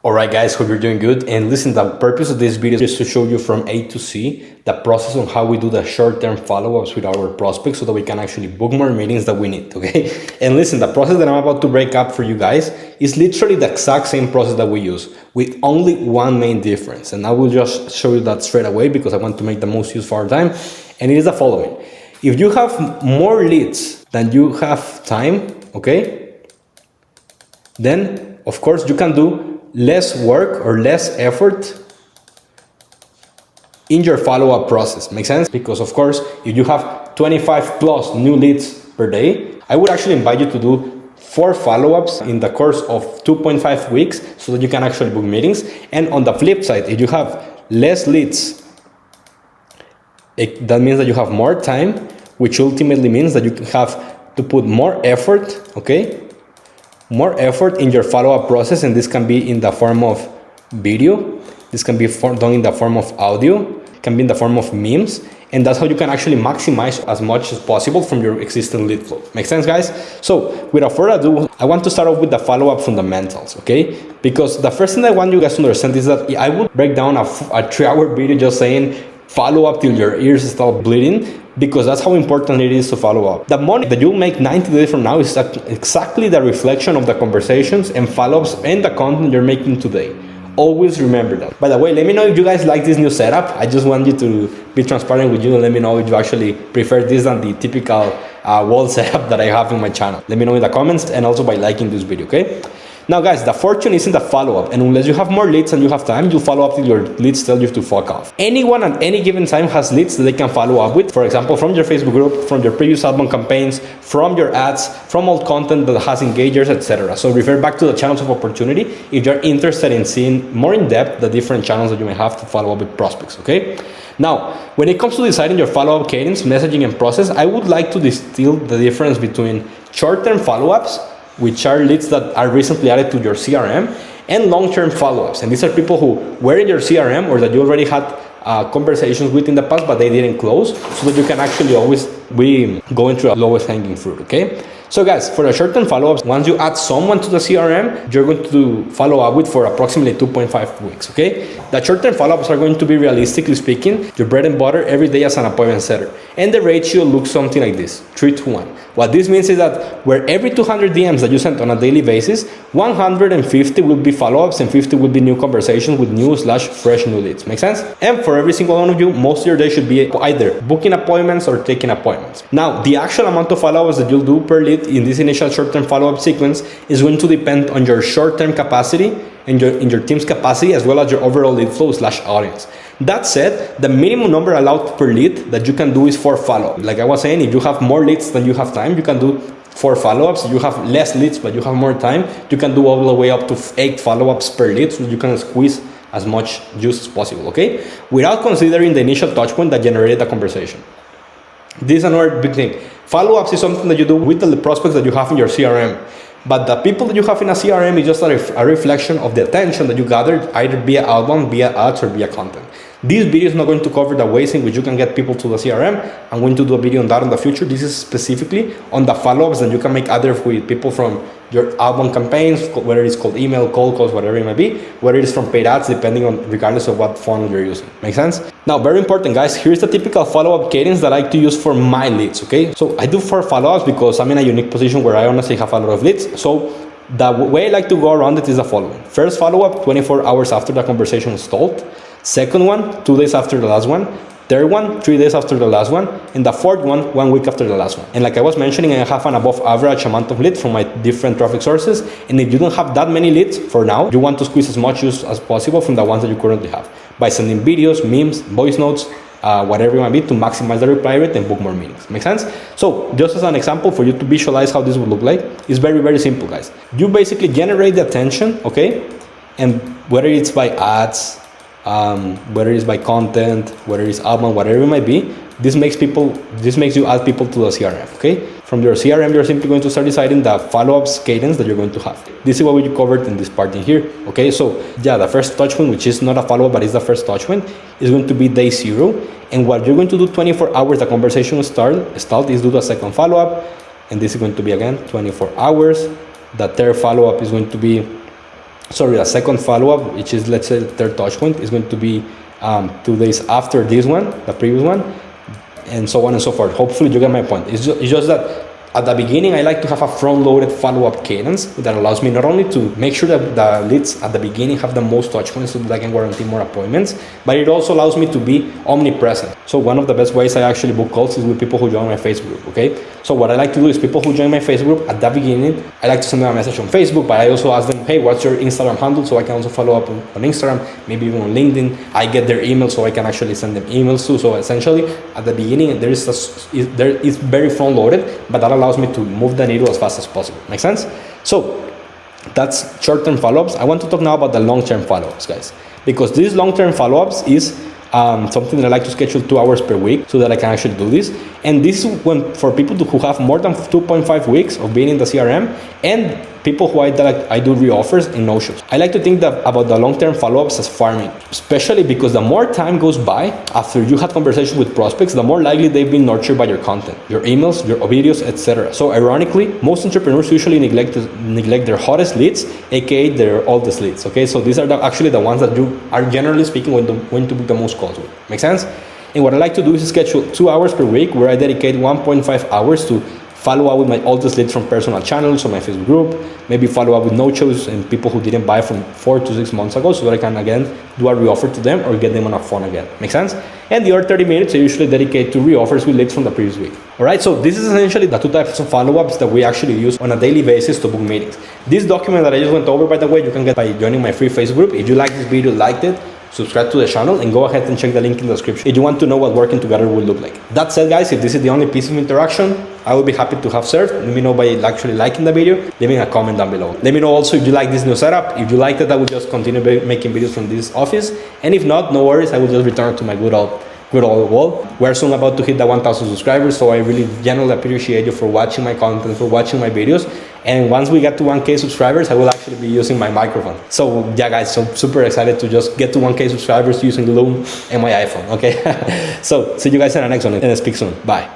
Alright guys, hope you're doing good. And listen, the purpose of this video is to show you from A to Z the process on how we do the short-term follow-ups with our prospects so that we can actually book more meetings that we need, okay? And listen, the process that I'm about to break up for you guys is literally the exact same process that we use with only one main difference. And I will just show you that straight away because I want to make the most use of our time. And it is the following. If you have more leads than you have time, okay? Then, of course, you can do less work or less effort in your follow-up process. Make sense? Because of course, if you have 25 plus new leads per day, I would actually invite you to do 4 follow-ups in the course of 2.5 weeks so that you can actually book meetings. And on the flip side, if you have less leads, that means that you have more time, which ultimately means that you have to put more effort, okay? More effort in your follow-up process, and this can be in the form of video, this can be done in the form of audio, can be in the form of memes, and that's how you can actually maximize as much as possible from your existing lead flow. Make sense, guys? So without further ado, I want to start off with the follow-up fundamentals, okay? Because the first thing I want you guys to understand is that I would break down a 3-hour video just saying follow up till your ears start bleeding, because that's how important it is to follow up. The money that you'll make 90 days from now is exactly the reflection of the conversations and follow-ups and the content you're making today. Always remember that. By the way, let me know if you guys like this new setup. I just want you to be transparent with you and let me know if you actually prefer this than the typical wall setup that I have in my channel. Let me know in the comments and also by liking this video, okay? Now guys, the fortune is in the follow-up, and unless you have more leads and you have time, you follow up till your leads tell you to fuck off. Anyone at any given time has leads that they can follow up with, for example, from your Facebook group, from your previous outbound campaigns, from your ads, from old content that has engagers, etc. So refer back to the channels of opportunity if you're interested in seeing more in depth the different channels that you may have to follow up with prospects, okay? Now, when it comes to deciding your follow-up cadence, messaging, and process, I would like to distill the difference between short-term follow-ups, which are leads that are recently added to your CRM, and long-term follow-ups. And these are people who were in your CRM or that you already had conversations with in the past, but they didn't close, so that you can actually always be going through a lowest hanging fruit, okay? So guys, for the short-term follow-ups, once you add someone to the CRM, you're going to do follow-up with for approximately 2.5 weeks, okay? The short-term follow-ups are going to be, realistically speaking, your bread and butter every day as an appointment setter. And the ratio looks something like this, 3-to-1. What this means is that where every 200 DMs that you send on a daily basis, 150 will be follow-ups and 50 will be new conversations with new/fresh new leads. Make sense? And for every single one of you, most of your day should be either booking appointments or taking appointments. Now, the actual amount of follow-ups that you'll do per lead in this initial short-term follow-up sequence is going to depend on your short-term capacity and in your team's capacity, as well as your overall lead flow/audience. That said, the minimum number allowed per lead that you can do is 4 follow-ups. Like I was saying, if you have more leads than you have time, you can do 4 follow-ups. If you have less leads but you have more time, you can do all the way up to 8 follow-ups per lead, so you can squeeze as much juice as possible, okay? Without considering the initial touch point that generated the conversation. This is another big thing. Follow-ups is something that you do with the prospects that you have in your CRM. But the people that you have in a CRM is just a reflection of the attention that you gathered either via outbound, via ads, or via content. This video is not going to cover the ways in which you can get people to the CRM. I'm going to do a video on that in the future. This is specifically on the follow-ups that you can make either with people from your outbound campaigns, whether it's called email, cold calls, whatever it might be, whether it's from paid ads, depending on, regardless of what funnel you're using. Make sense? Now, very important, guys, here's the typical follow-up cadence that I like to use for my leads, okay? So I do 4 follow-ups because I'm in a unique position where I honestly have a lot of leads. So the way I like to go around it is the following. First follow-up, 24 hours after the conversation is stalled. Second one, 2 days after the last one. Third one, 3 days after the last one. And the fourth one, 1 week after the last one. And like I was mentioning, I have an above average amount of leads from my different traffic sources. And if you don't have that many leads for now, you want to squeeze as much use as possible from the ones that you currently have by sending videos, memes, voice notes, whatever it might be, to maximize the reply rate and book more meetings. Make sense? So just as an example for you to visualize how this would look like, it's very, very simple, guys. You basically generate the attention, okay? And whether it's by ads, whether it's by content, whether it's outbound, whatever it might be, this makes you add people to the CRM, okay? From your CRM, you're simply going to start deciding the follow-ups cadence that you're going to have. This is what we covered in this part in here, okay? So yeah, the first touch point, which is not a follow-up, but is the first touch point, is going to be day 0. And what you're going to do 24 hours, the conversation start is do the second follow-up. And this is going to be, again, 24 hours. The third follow-up is going to be sorry, a second follow-up, which is, let's say, the third touch point, is going to be 2 days after this one, the previous one, and so on and so forth. Hopefully you get my point. It's just that at the beginning, I like to have a front-loaded follow-up cadence that allows me not only to make sure that the leads at the beginning have the most touch points so that I can guarantee more appointments, but it also allows me to be omnipresent. So one of the best ways I actually book calls is with people who join my Facebook group, okay? So what I like to do is people who join my Facebook group at the beginning, I like to send them a message on Facebook, but I also ask them, hey, what's your Instagram handle? So I can also follow up on Instagram, maybe even on LinkedIn. I get their email so I can actually send them emails too. So essentially, at the beginning, there is very front-loaded, but that allows me to move the needle as fast as possible. Make sense? So that's short-term follow-ups. I want to talk now about the long-term follow-ups, guys, because these long-term follow-ups is something that I like to schedule 2 hours per week so that I can actually do this. And this is when for people who have more than 2.5 weeks of being in the CRM, and people who I do reoffers and no-shows. I like to think that about the long-term follow-ups as farming, especially because the more time goes by after you had conversations with prospects, the more likely they've been nurtured by your content, your emails, your videos, etc. So ironically, most entrepreneurs usually neglect their hottest leads, aka their oldest leads. Okay, so these are actually the ones that you are generally speaking when to book the most calls with. Make sense? And what I like to do is schedule 2 hours per week where I dedicate 1.5 hours to follow up with my oldest leads from personal channels or my Facebook group, maybe follow up with no-shows and people who didn't buy from 4 to 6 months ago so that I can again do a reoffer to them or get them on a phone again. Make sense? And the other 30 minutes I usually dedicate to reoffers with leads from the previous week. Alright, so this is essentially the 2 types of follow-ups that we actually use on a daily basis to book meetings. This document that I just went over, by the way, you can get by joining my free Facebook group. If you like this video, liked it, subscribe to the channel and go ahead and check the link in the description if you want to know what working together will look like. That said, guys, if this is the only piece of interaction I will be happy to have served, let me know by actually liking the video, leaving a comment down below. Let me know also if you like this new setup. If you like it, I will just continue making videos from this office, and if not, no worries, I will just return to my good old wall. We're soon about to hit the 1,000 subscribers, so I really genuinely appreciate you for watching my content, for watching my videos. And once we get to 1K subscribers, I will actually be using my microphone. So yeah, guys, so super excited to just get to 1K subscribers using Loom and my iPhone, okay? So see you guys in the next one, and speak soon. Bye.